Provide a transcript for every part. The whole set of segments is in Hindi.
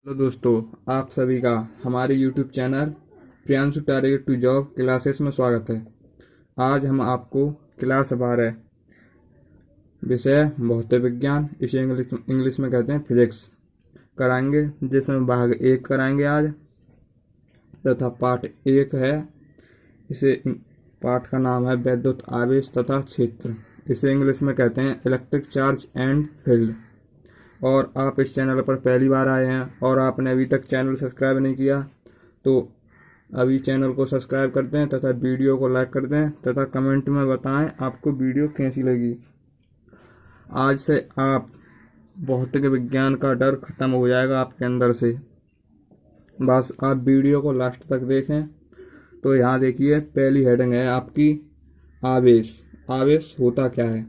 हेलो दोस्तों, आप सभी का हमारे YouTube channel Priyanshu target to job classes में स्वागत है। आज हम आपको क्लास 12 विषय भौतिक विज्ञान, इसे इंग्लिश में कहते हैं फिजिक्स, कराएंगे, जिसमें भाग 1 कराएंगे आज, तथा पाठ 1 है। इसे पाठ का नाम है वैद्युत आवेश तथा क्षेत्र। इसे इंग्लिश में कहते हैं इलेक्ट्रिक चार्ज एंड फील्ड। और आप इस चैनल पर पहली बार आए हैं और आपने अभी तक चैनल सब्सक्राइब नहीं किया तो अभी चैनल को सब्सक्राइब कर दें तथा वीडियो को लाइक कर दें तथा कमेंट में बताएं आपको वीडियो कैसी लगी। आज से आप भौतिक विज्ञान का डर खत्म हो जाएगा आपके अंदर से। बस आप वीडियो को लास्ट तक देखें। तो यहाँ देखिए, पहली हेडिंग है आपकी आवेश। आवेश होता क्या है?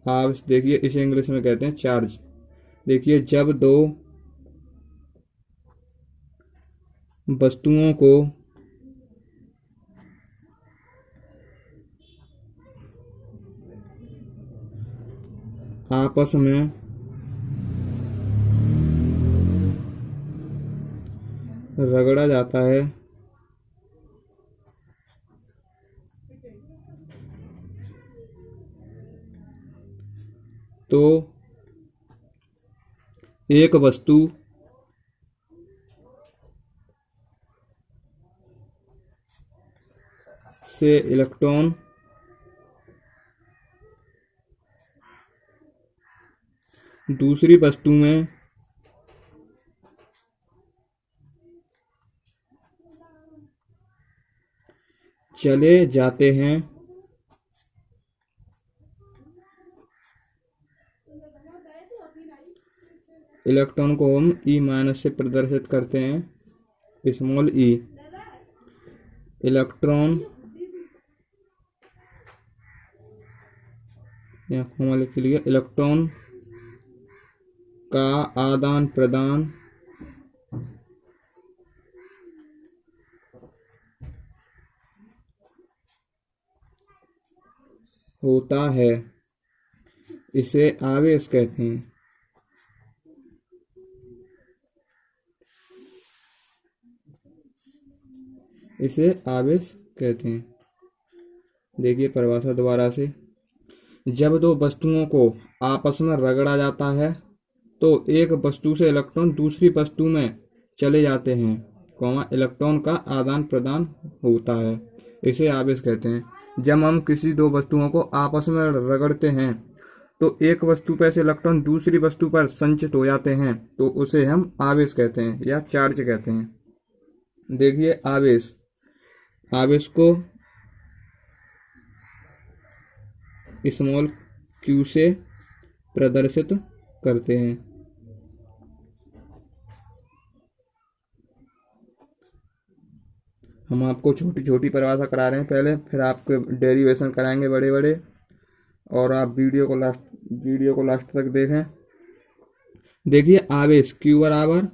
आवेश देखिए, इसे इंग्लिश में कहते हैं चार्ज। देखिए, जब दो वस्तुओं को आपस में रगड़ा जाता है तो एक वस्तु से इलेक्ट्रॉन दूसरी वस्तु में चले जाते हैं। इलेक्ट्रॉन को हम ई माइनस से प्रदर्शित करते हैं, स्मॉल ई। इलेक्ट्रॉन यहाँ कॉमा लिख लिया। इलेक्ट्रॉन का आदान प्रदान होता है, इसे आवेश कहते हैं। इसे आवेश कहते हैं। देखिए परिभाषा दोबारा से। जब दो वस्तुओं को आपस में रगड़ा जाता है तो एक वस्तु से इलेक्ट्रॉन दूसरी वस्तु में चले जाते हैं, इलेक्ट्रॉन का आदान प्रदान होता है, इसे आवेश कहते हैं। जब हम किसी दो वस्तुओं को आपस में रगड़ते हैं तो एक वस्तु पर से इलेक्ट्रॉन दूसरी वस्तु पर संचित हो जाते हैं, तो उसे हम आवेश कहते हैं या चार्ज कहते हैं। देखिए आवेश, आवेश को स्मॉल क्यू से प्रदर्शित करते हैं। हम आपको छोटी छोटी परिभाषा करा रहे हैं पहले, फिर आपके डेरिवेशन कराएंगे बड़े बड़े। और आप वीडियो को लास्ट तक देखें। देखिए आवेश Q बराबर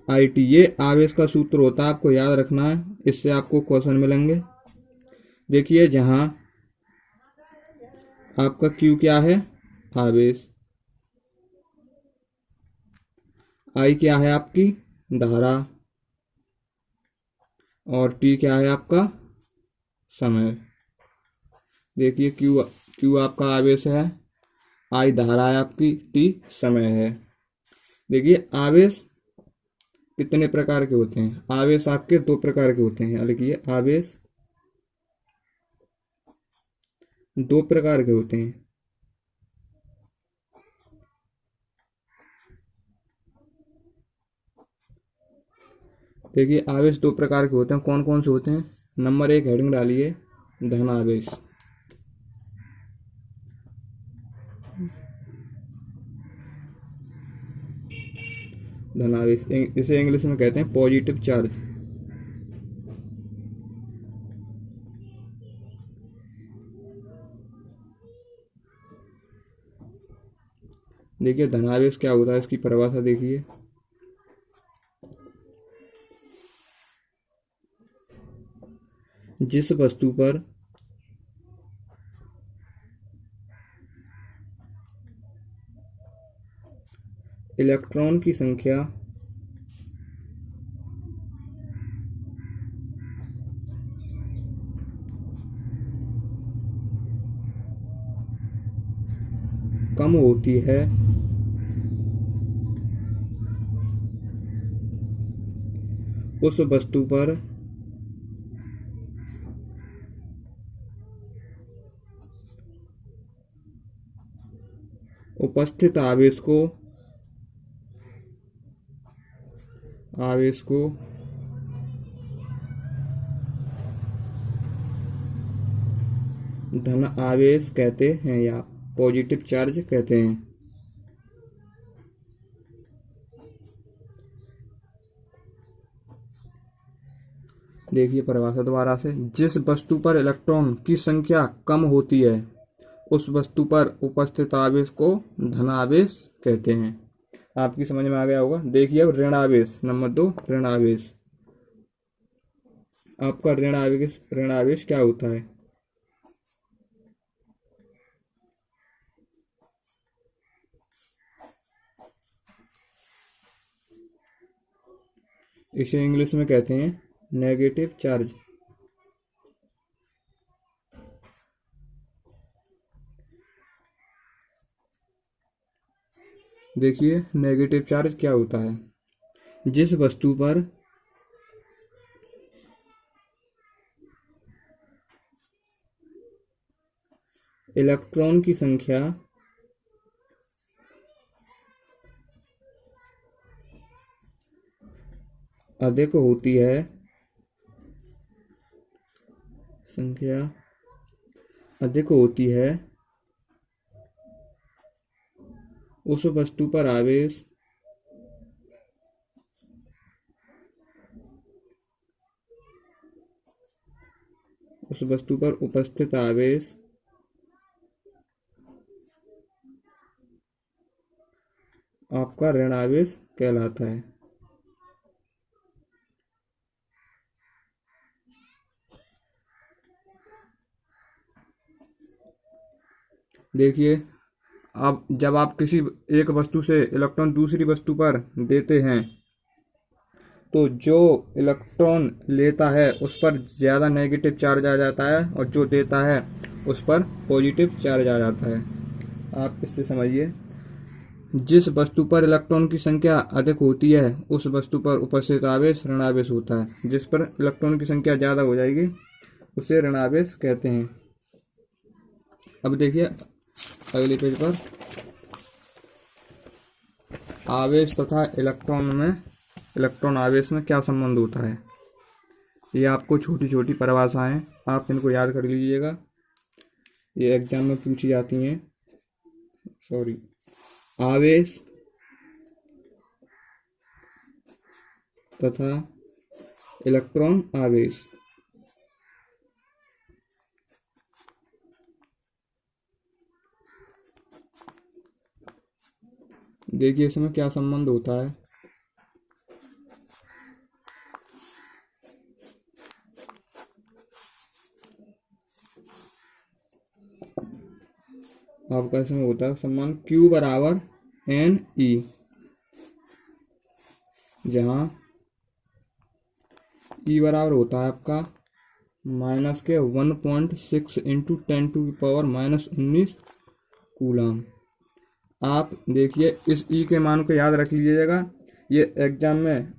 IT, ये आवेश का सूत्र होता है, आपको याद रखना है, इससे आपको क्वेश्चन मिलेंगे। देखिए जहां आपका Q क्या है, आवेश, I क्या है आपकी धारा, और T क्या है आपका समय। देखिए Q आपका आवेश है, I धारा है आपकी, T समय है। देखिए आवेश कितने प्रकार के होते हैं? आवेश आपके दो प्रकार के होते हैं। लिखिए आवेश दो प्रकार के होते हैं। देखिए आवेश दो प्रकार के होते हैं, कौन कौन से होते हैं? नंबर 1 हेडिंग डालिए, धन आवेश। धन आवेश, इसे इंग्लिश में कहते हैं पॉजिटिव चार्ज। देखिए धनावेश क्या होता है, इसकी परिभाषा देखिए। जिस वस्तु पर इलेक्ट्रॉन की संख्या होती है उस वस्तु पर उपस्थित आवेश को धन आवेश कहते हैं या पॉजिटिव चार्ज कहते हैं। देखिए परिभाषा दोबारा से, जिस वस्तु पर इलेक्ट्रॉन की संख्या कम होती है उस वस्तु पर उपस्थित आवेश को धन आवेश कहते हैं। आपकी समझ में आ गया होगा। देखिए अब ऋण आवेश, नंबर 2 ऋण आवेश। आपका ऋण आवेश क्या होता है? इसे इंग्लिश में कहते हैं नेगेटिव चार्ज। देखिए नेगेटिव चार्ज क्या होता है? जिस वस्तु पर इलेक्ट्रॉन की संख्या अधिक होती है, उस वस्तु पर आवेश उस वस्तु पर उपस्थित आवेश आपका ऋण आवेश कहलाता है। देखिए अब जब आप किसी एक वस्तु से इलेक्ट्रॉन दूसरी वस्तु पर देते हैं तो जो इलेक्ट्रॉन लेता है उस पर ज़्यादा नेगेटिव चार्ज आ जाता है और जो देता है उस पर पॉजिटिव चार्ज आ जाता है। आप इससे समझिए, जिस वस्तु पर इलेक्ट्रॉन की संख्या अधिक होती है उस वस्तु पर उपस्थित आवेश ऋण आवेश होता है। जिस पर इलेक्ट्रॉन की संख्या ज़्यादा हो जाएगी उसे ऋण आवेश कहते हैं। अब देखिए अगले पेज पर, आवेश तथा इलेक्ट्रॉन आवेश में क्या संबंध होता है। ये आपको छोटी छोटी परिभाषाएं, आप इनको याद कर लीजिएगा, ये एग्जाम में पूछी जाती हैं। आवेश तथा इलेक्ट्रॉन आवेश, देखिए इसमें क्या संबंध होता है। आपका इसमें होता है संबंध Q बराबर NE, जहाँ E बराबर होता है आपका माइनस के 1.6 इंटू 10⁻⁻19 कूलम। आप देखिए इस E के मान को याद रख लीजिएगा। ये एग्जाम में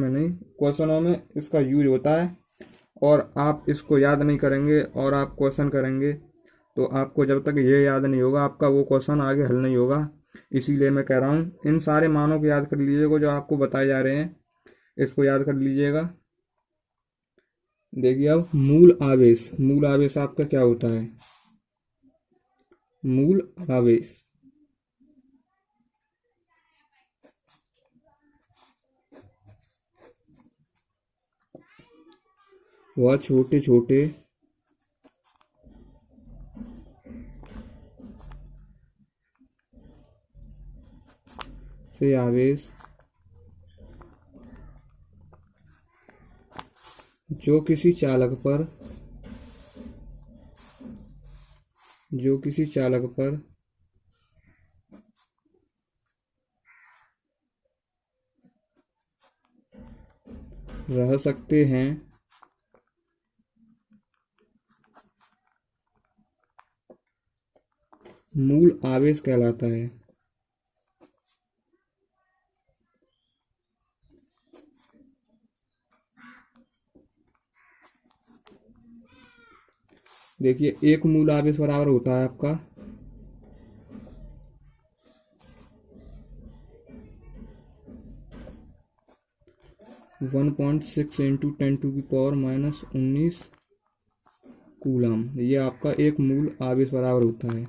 नहीं, क्वेश्चनों में इसका यूज होता है और आप इसको याद नहीं करेंगे और आप क्वेश्चन करेंगे तो आपको जब तक ये याद नहीं होगा आपका वो क्वेश्चन आगे हल नहीं होगा। इसीलिए मैं कह रहा हूँ इन सारे मानों को याद कर लीजिएगा जो आपको बताए जा रहे हैं, इसको याद कर लीजिएगा। देखिए अब मूल आवेश आपका क्या होता है? मूल आवेश वह छोटे छोटे से आवेश जो किसी चालक पर रह सकते हैं मूल आवेश कहलाता है। देखिए, एक मूल आवेश बराबर होता है आपका 1.6 इंटू 10⁻⁻⁻19 कूलम। ये आपका एक मूल आवेश बराबर होता है।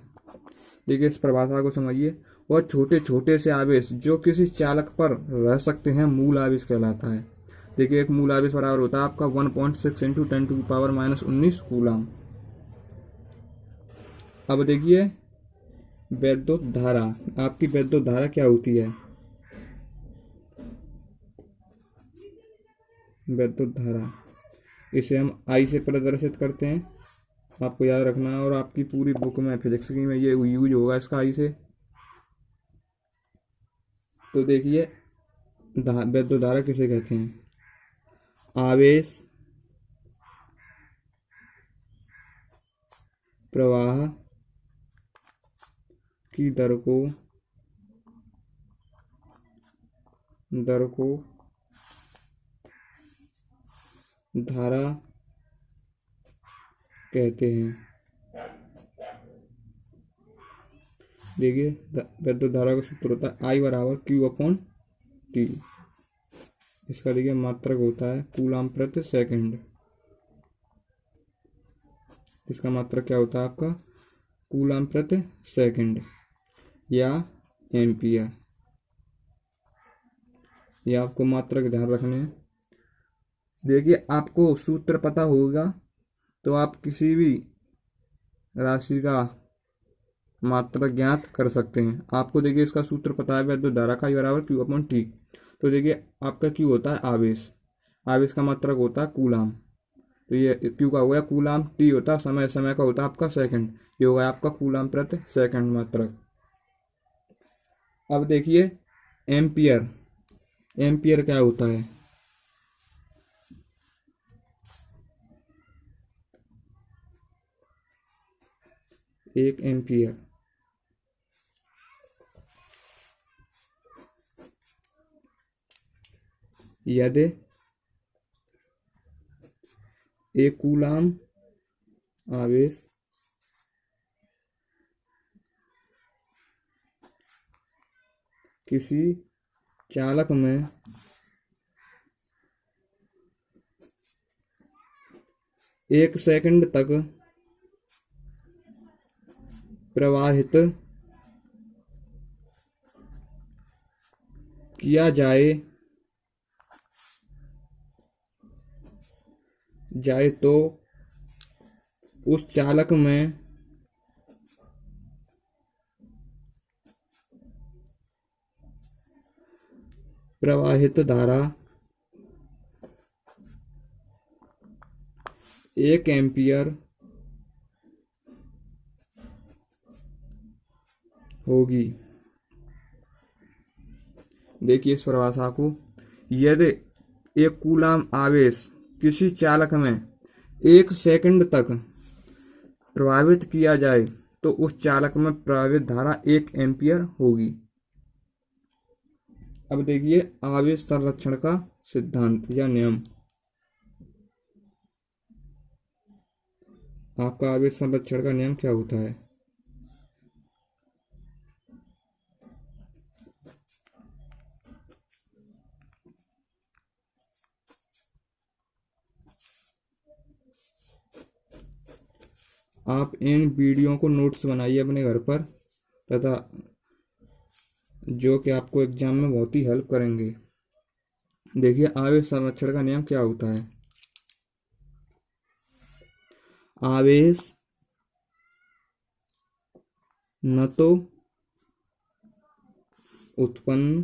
देखिए, इस परिभाषा को समझिए। और छोटे छोटे से आवेश जो किसी चालक पर रह सकते हैं मूल आवेश कहलाता है। देखिए, एक मूल आवेश बराबर होता है आपका 1.6 इंटू 10⁻⁻19 कूलम। अब देखिए, वैद्युत धारा। आपकी वैद्युत धारा क्या होती है? वैद्युत धारा, इसे हम आई से प्रदर्शित करते हैं। आपको याद रखना है, और आपकी पूरी बुक में फिजिक्स की में ये यूज होगा इसका, आई से। तो देखिए, वैद्युत धारा किसे कहते हैं? आवेश प्रवाह की दर को धारा कहते हैं। देखिए, वैद्युत धारा का सूत्र होता है आई बराबर क्यू अपॉन टी। इसका देखिए मात्रक होता है कूलम प्रति सेकंड। इसका मात्रक क्या होता है आपका? कूलम प्रति सेकंड या एम्पियर। ये आपको मात्रक ध्यान रखने हैं। देखिए, आपको सूत्र पता होगा तो आप किसी भी राशि का मात्रक ज्ञात कर सकते हैं। आपको देखिए इसका सूत्र पता है, वैद्युत धारा का बराबर क्यू अपॉन टी। तो देखिए, आपका क्यू होता है आवेश, आवेश का मात्रक होता है कूलम। तो ये क्यू का हो गया कूलम, टी होता है समय, समय का होता है आपका सेकंड। ये होगा आपका कूलम प्रति सेकंड मात्रक। अब देखिए, एम्पियर। एम्पियर क्या होता है? एक एम्पियर यदि एक कूलम आवेश किसी चालक में 1 सेकंड तक प्रवाहित किया जाए तो उस चालक में प्रवाहित धारा 1 एम्पियर होगी। देखिए इस परिभाषा को, यदि एक कूलम आवेश किसी चालक में 1 सेकंड तक प्रवाहित किया जाए तो उस चालक में प्रवाहित धारा 1 एम्पियर होगी। अब देखिए, आवेश संरक्षण का सिद्धांत या नियम। आपका आवेश संरक्षण का नियम क्या होता है? आप इन वीडियो को नोट्स बनाइए अपने घर पर, तथा जो कि आपको एग्जाम में बहुत ही हेल्प करेंगे। देखिए, आवेश संरक्षण का नियम क्या होता है? आवेश न तो उत्पन्न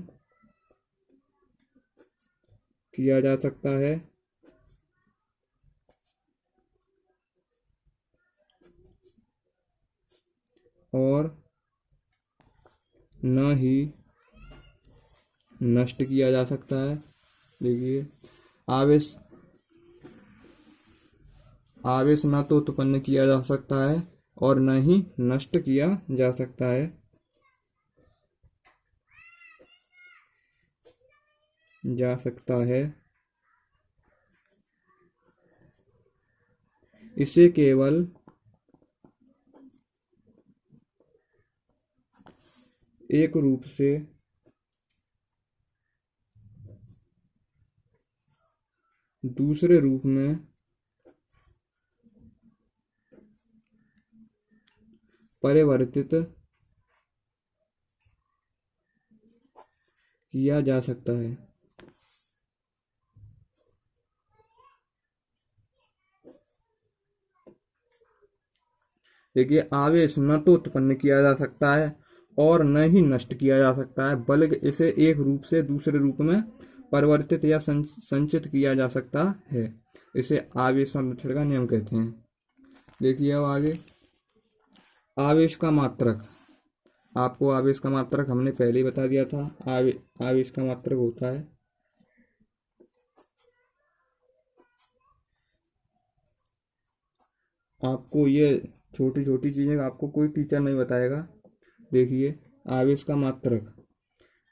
किया जा सकता है और न ही नष्ट किया जा सकता है। देखिए, आवेश न तो उत्पन्न किया जा सकता है और न ही नष्ट किया जा सकता है। इसे केवल एक रूप से दूसरे रूप में परिवर्तित किया जा सकता है। देखिए, आवेश न तो उत्पन्न किया जा सकता है और न ही नष्ट किया जा सकता है, बल्कि इसे एक रूप से दूसरे रूप में परिवर्तित या संचित किया जा सकता है। इसे आवेश संरक्षण का नियम कहते हैं। देखिए अब आगे, आवेश का मात्रक। आपको आवेश का मात्रक हमने पहले ही बता दिया था। आवेश का मात्रक होता है आपको ये छोटी छोटी चीजें आपको कोई टीचर नहीं बताएगा। देखिए, आवेश का मात्रक,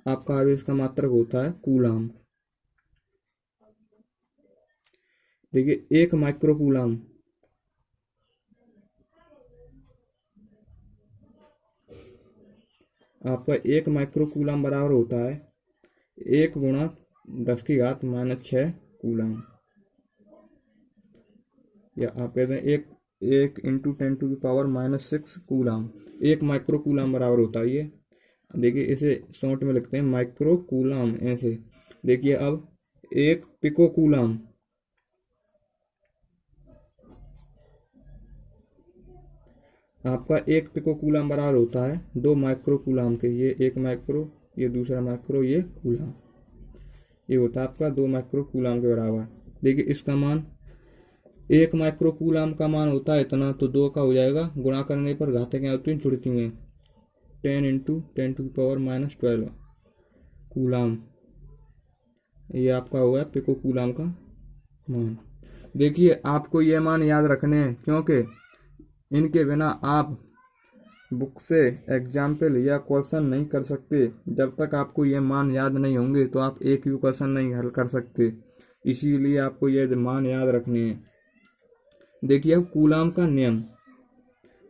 आपका आवेश का मात्रक होता है कूलाम। देखिए, एक माइक्रो कूलाम आपका एक माइक्रो कूलाम बराबर होता है 1 × 10⁻⁻6 कूलाम, या आप कहते हैं एक इंटू 10⁻⁻6 कूलाम। एक माइक्रो कूलाम बराबर होता है ये। देखिए, इसे शॉर्ट में लिखते हैं माइक्रो कूलाम ऐसे। देखिए अब, एक पिको कूलाम, आपका एक पिको कूलाम बराबर होता है 2 माइक्रो कूलाम के। ये एक माइक्रो, ये दूसरा माइक्रो, ये कूलाम, ये होता है आपका 2 माइक्रो कूलाम के बराबर। देखिए, इसका मान, 1 माइक्रो कूलाम का मान होता है इतना, तो 2 का हो जाएगा, गुणा करने पर घातें क्या होती हैं, जुड़ती हैं। 10 × 10⁻12 कूलाम, ये आपका होगा पिको कूलाम का मान। देखिए, आपको ये मान याद रखने हैं, क्योंकि इनके बिना आप बुक से एग्जाम्पल या क्वेश्चन नहीं कर सकते। जब तक आपको ये मान याद नहीं होंगे तो आप एक भी क्वेश्चन नहीं हल कर सकते। इसीलिए आपको ये मान याद रखने हैं। देखिए अब, कूलाम का नियम।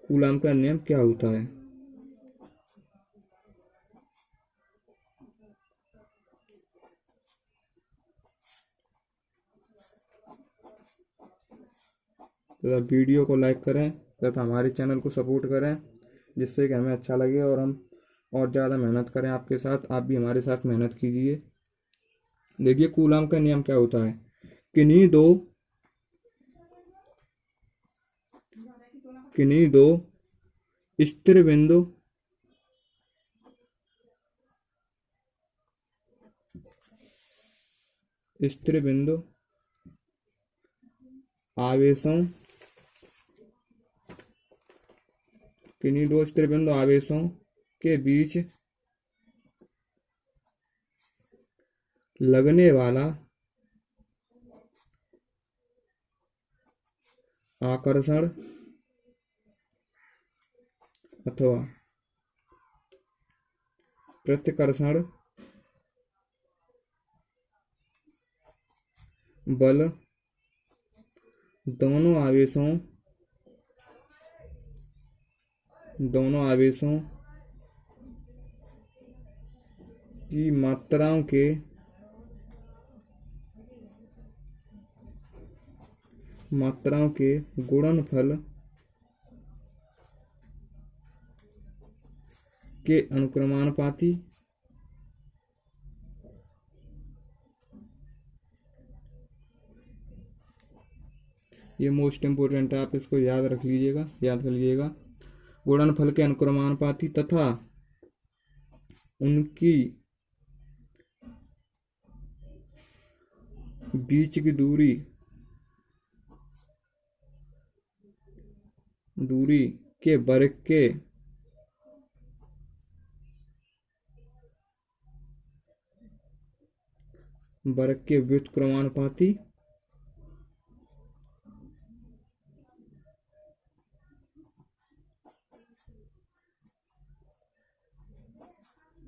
कूलाम का नियम क्या होता है? तो वीडियो को लाइक करें तथा हमारे चैनल को सपोर्ट करें, जिससे कि हमें अच्छा लगे और हम और ज़्यादा मेहनत करें आपके साथ। आप भी हमारे साथ मेहनत कीजिए। देखिए, कूलाम का नियम क्या होता है। किन्हीं दो स्थिर बिंदु आवेशों के बीच लगने वाला आकर्षण अथवा प्रतिकर्षण बल दोनों आवेशों की मात्राओं के गुणनफल के अनुक्रमानुपाती ये मोस्ट इम्पोर्टेंट है, आप इसको याद कर लीजिएगा। गुणनफल के अनुक्रमानुपाती तथा उनकी बीच की दूरी के वर्ग के व्युत्क्रमानुपाती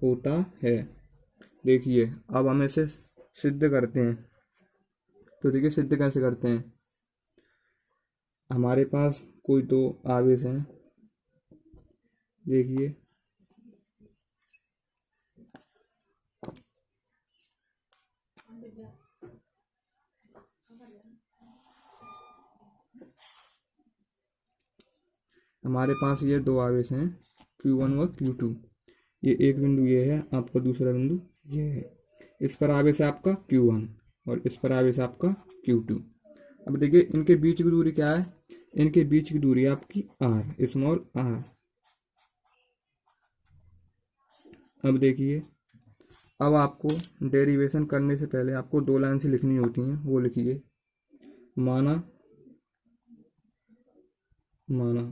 होता है। देखिए अब हम इसे सिद्ध करते हैं। तो देखिए सिद्ध कैसे करते हैं। हमारे पास कोई दो आवेश हैं। देखिए हमारे पास ये दो आवेश हैं Q1 व Q2। ये एक बिंदु ये है, आपका दूसरा बिंदु ये है। इस पर आवेश है आपका Q1 और इस पर आवेश है आपका Q2। अब देखिए इनके बीच की दूरी क्या है। इनके बीच की दूरी है आपकी r, स्मॉल r। अब देखिए अब आपको डेरिवेशन करने से पहले आपको दो लाइन से लिखनी होती हैं। वो लिखिए माना माना।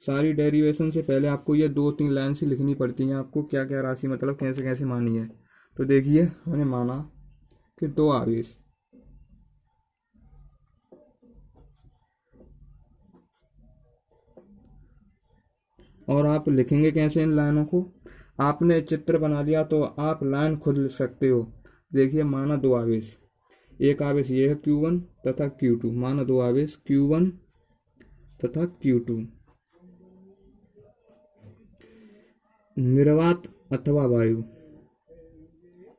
सारी डेरिवेशन से पहले आपको ये दो तीन लाइन से लिखनी पड़ती हैं आपको, क्या क्या राशि मतलब कैसे कैसे मानी है। तो देखिए हमने माना कि दो आवेश और आप लिखेंगे कैसे इन लाइनों को। आपने चित्र बना लिया तो आप लाइन खुद लिख सकते हो। देखिए माना दो आवेश, एक आवेश ये है Q1 तथा Q2। माना दो आवेश Q1 तथा Q2। निर्वात अथवा वायु,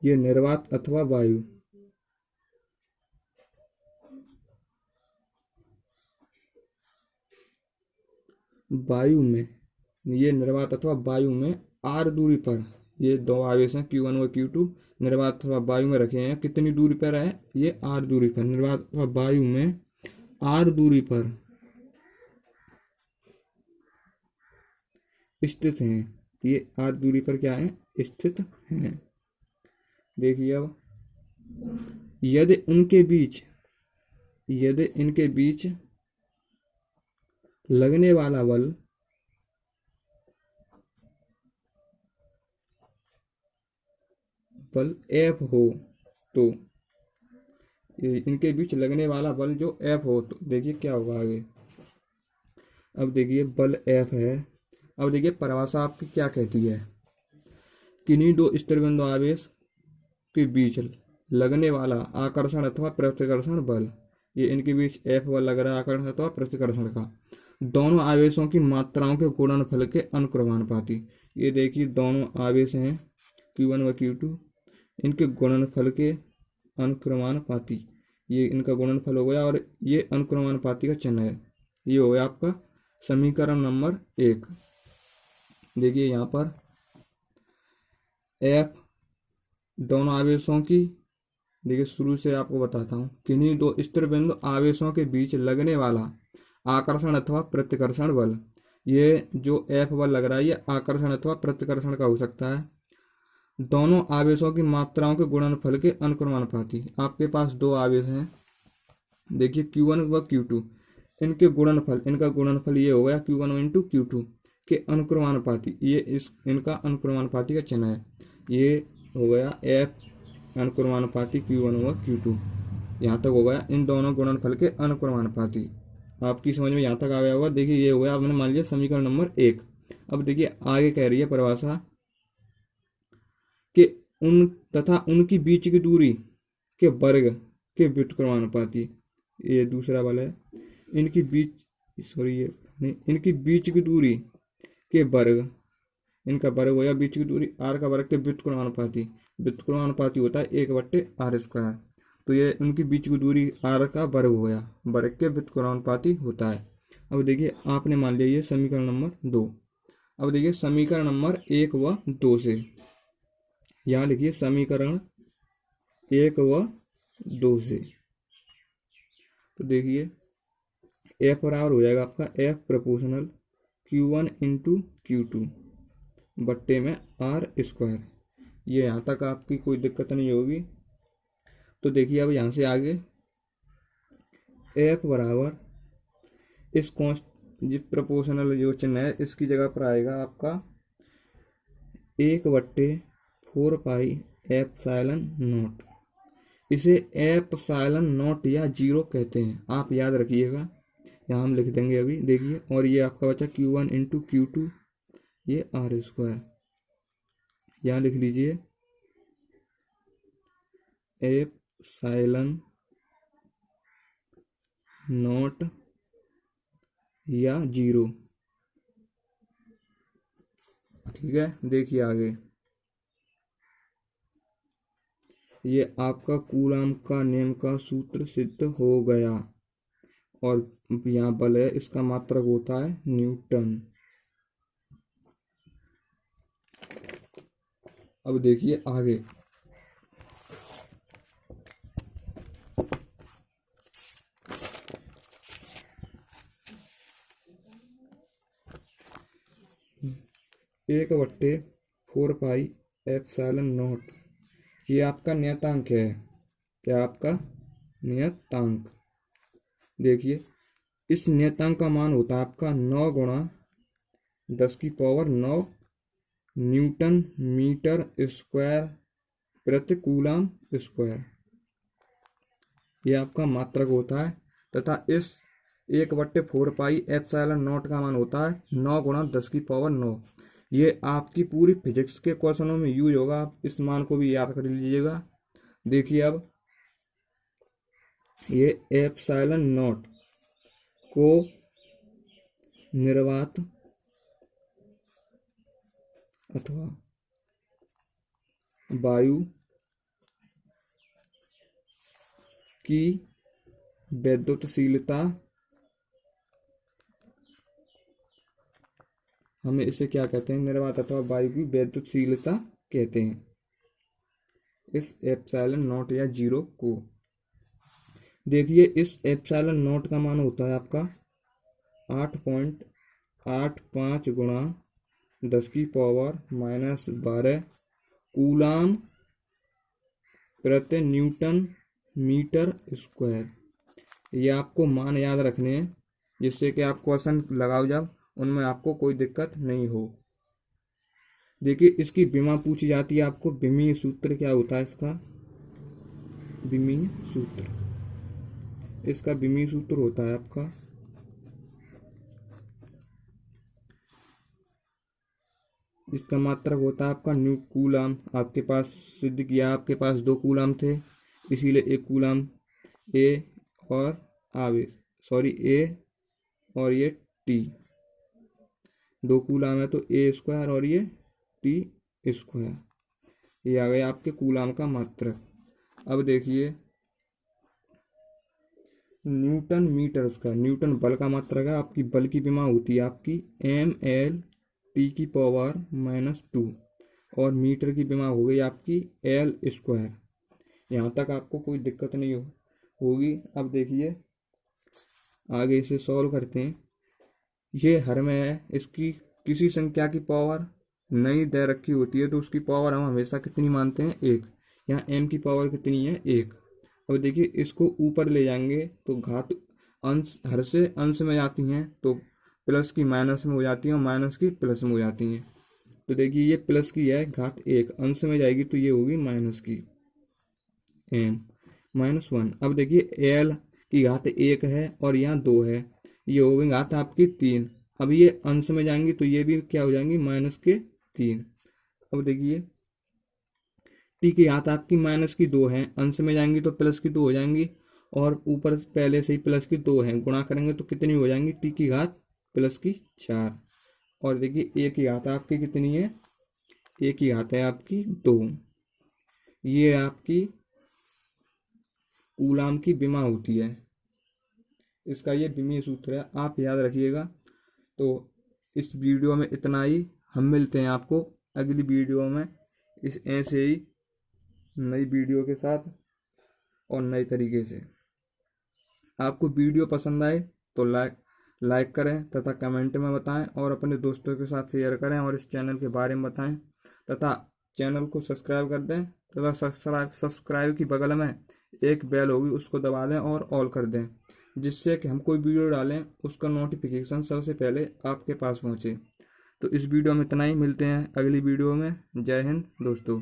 ये निर्वात अथवा वायु। वायु में, ये निर्वात अथवा वायु में r दूरी पर ये दो आवेश हैं Q1 व Q2 निर्वात अथवा वायु में रखे हैं। कितनी दूरी पर है, ये r दूरी पर। निर्वात अथवा वायु में r दूरी पर स्थित हैं। ये r दूरी पर क्या है, स्थित हैं। देखिए अब यदि इनके बीच लगने वाला बल F हो तो, इनके बीच लगने वाला बल जो F हो तो देखिए क्या होगा आगे। अब देखिए बल F है। अब देखिए परिभाषा आपकी क्या कहती है। किन्हीं दो स्थिर बिंदु आवेश के बीच लगने वाला आकर्षण अथवा प्रतिकर्षण बल, ये इनके बीच F बल लग रहा है आकर्षण अथवा प्रतिकर्षण का, दोनों आवेशों की मात्राओं के गुणनफल के अनुक्रमानुपाती। ये देखिए दोनों आवेश हैं Q1 व Q2, इनके गुणनफल के अनुक्रमानुपाती। ये इनका गुणनफल हो गया और ये अनुक्रमानुपाती का चिन्ह है। ये हो गया आपका समीकरण नंबर 1। देखिए यहाँ पर F दोनों आवेशों की, देखिए शुरू से आपको बताता हूँ। किन्हीं दो स्थिर बिंदु आवेशों के बीच लगने वाला आकर्षण अथवा प्रतिकर्षण बल, ये जो F बल लग रहा है ये आकर्षण अथवा प्रतिकर्षण का हो सकता है। दोनों आवेशों की मात्राओं के गुणनफल के अनुक्रमानुपाती। आपके पास दो आवेश हैं, देखिए Q1 व Q2, इनके गुणनफल, इनका गुणनफल ये हो गया Q1 इंटू Q2 के अनुक्रमानुपाती। ये इस इनका अनुक्रमानुपाती का चिन्ह है। ये हो गया F अनुक्रमानुपाती Q1 व Q2। यहाँ तक हो गया इन दोनों गुणनफल के अनुक्रमानुपाती। आपकी समझ में यहाँ तक आ गया होगा। देखिए ये हो गया आपने मान लिया समीकरण नंबर 1। अब देखिए आगे कह रही है परिभाषा कि उन तथा उनकी बीच की दूरी के वर्ग के व्युत्क्रमानुपाती। ये दूसरा वाला है। इनकी बीच की दूरी के वर्ग, इनका वर्ग हो या बीच की दूरी r का वर्ग के व्युत्क्रमानुपाती। व्युत्क्रमानुपाती होता है 1/r²। तो ये उनकी बीच की दूरी r का वर्ग हो गया, वर्ग के व्युत्क्रमानुपाती होता है। अब देखिए आपने मान लिया ये समीकरण नंबर 2। अब देखिए समीकरण नंबर 1 व 2 से, यहाँ लिखिए समीकरण 1 व 2 से। तो देखिए F बराबर हो जाएगा आपका F proportional Q1 into Q2 बट्टे में r²। ये यहाँ तक आपकी कोई दिक्कत नहीं होगी। तो देखिए अब यहाँ से आगे F बराबर इस प्रोपोर्शनल जो चिन्ह है इसकी जगह पर आएगा आपका 1/4 पाई एप्सिलॉन नॉट। इसे एप्सिलॉन नॉट या 0 कहते हैं, आप याद रखिएगा। यहाँ हम लिख देंगे अभी। देखिए और ये आपका बचा Q1 इंटू Q2, ये r²। यहाँ लिख लीजिए एप्सिलॉन नॉट या 0। ठीक है, देखिए आगे, ये आपका कूलॉम का नियम का सूत्र सिद्ध हो गया। और यहाँ बल है, इसका मात्रक होता है न्यूटन। अब देखिए आगे, एक बट्टे 4 पाई एप्सिलॉन नॉट, ये आपका नियतांक है। क्या आपका नियतांक? देखिए, इस नियतांक का मान होता है आपका 9 गुणा 10⁻⁹ न्यूटन मीटर स्क्वायर प्रति कूलम स्क्वायर। ये आपका मात्रक होता है तथा इस 1/4 पाई एप्सिलॉन नॉट का मान होता है 9 गुणा 10⁻⁹। ये आपकी पूरी फिजिक्स के क्वेश्चनों में यूज होगा, आप इस मान को भी याद कर लीजिएगा। देखिए अब ये एप्सिलॉन नॉट को निर्वात अथवा वायु की वैद्युतशीलता, हमें इसे क्या कहते हैं, निर्वात अथवा वायु की वैद्युतशीलता कहते हैं, इस एप्सिलॉन नॉट या 0 को। देखिए, इस एप्सिलॉन नॉट का मान होता है आपका 8.85 गुणा 10⁻⁻12 कूलम प्रति न्यूटन मीटर स्क्वायर। ये आपको मान याद रखने हैं, जिससे कि आप क्वेश्चन लगाओ जब, उनमें आपको कोई दिक्कत नहीं हो। देखिए, इसकी विमा पूछी जाती है आपको। विमीय सूत्र क्या होता है इसका? विमीय सूत्र, इसका विमीय सूत्र होता है आपका इसका मात्रक होता है आपका न्यू कूलम। आपके पास सिद्ध किया, आपके पास 2 कूलम थे, इसीलिए एक कूलम ए और आवेश, ए और ये टी, 2 कूलम है तो ए स्क्वायर और ये टी स्क्वायर। ये आ गया आपके कूलम का मात्रक। अब देखिए, न्यूटन मीटर स्क्वायर, न्यूटन बल का मात्रक है। आपकी बल की विमा होती है आपकी mL/10⁻⁻2 और मीटर की विमा हो गई आपकी L स्क्वायर। यहाँ तक आपको कोई दिक्कत नहीं होगी। अब देखिए आगे इसे सॉल्व करते हैं। ये हर में है, इसकी किसी संख्या की पावर नहीं दे रखी होती है तो उसकी पावर हम हमेशा कितनी मानते हैं? 1। यहाँ m की पावर कितनी है? 1। अब देखिए, इसको ऊपर ले जाएंगे तो घात अंश, हर से अंश में जाती हैं तो प्लस की माइनस में हो जाती है और माइनस की प्लस में हो जाती हैं। तो देखिए, ये प्लस की है घात 1, अंश में जाएगी तो ये होगी माइनस की m-1। अब देखिए, एल की घात 1 है और यहाँ 2 है, ये हो गई घात आपकी 3। अब ये अंश में जाएंगी तो ये भी क्या हो जाएंगी? माइनस के 3। अब देखिए, टी की घात आपकी माइनस की 2 है, अंश में जाएंगी तो प्लस की 2 हो जाएंगी और ऊपर पहले से ही प्लस की 2 है, गुणा करेंगे तो कितनी हो जाएंगी? टी की घात प्लस की 4। और देखिए, ए की घात आपकी कितनी है? ए की घात है आपकी 2। ये आपकी कूलम की विमा होती है, इसका ये विमीय सूत्र है, आप याद रखिएगा। तो इस वीडियो में इतना ही, हम मिलते हैं आपको अगली वीडियो में इस ऐसे ही नई वीडियो के साथ और नए तरीके से। आपको वीडियो पसंद आए तो लाइक करें तथा कमेंट में बताएं और अपने दोस्तों के साथ शेयर करें और इस चैनल के बारे में बताएं तथा चैनल को सब्सक्राइब कर दें तथा सब्सक्राइब की बगल में एक बेल होगी, उसको दबा दें और ऑल कर दें, जिससे कि हम कोई वीडियो डालें उसका नोटिफिकेशन सबसे पहले आपके पास पहुंचे। तो इस वीडियो में इतना ही, मिलते हैं अगली वीडियो में। जय हिंद दोस्तों।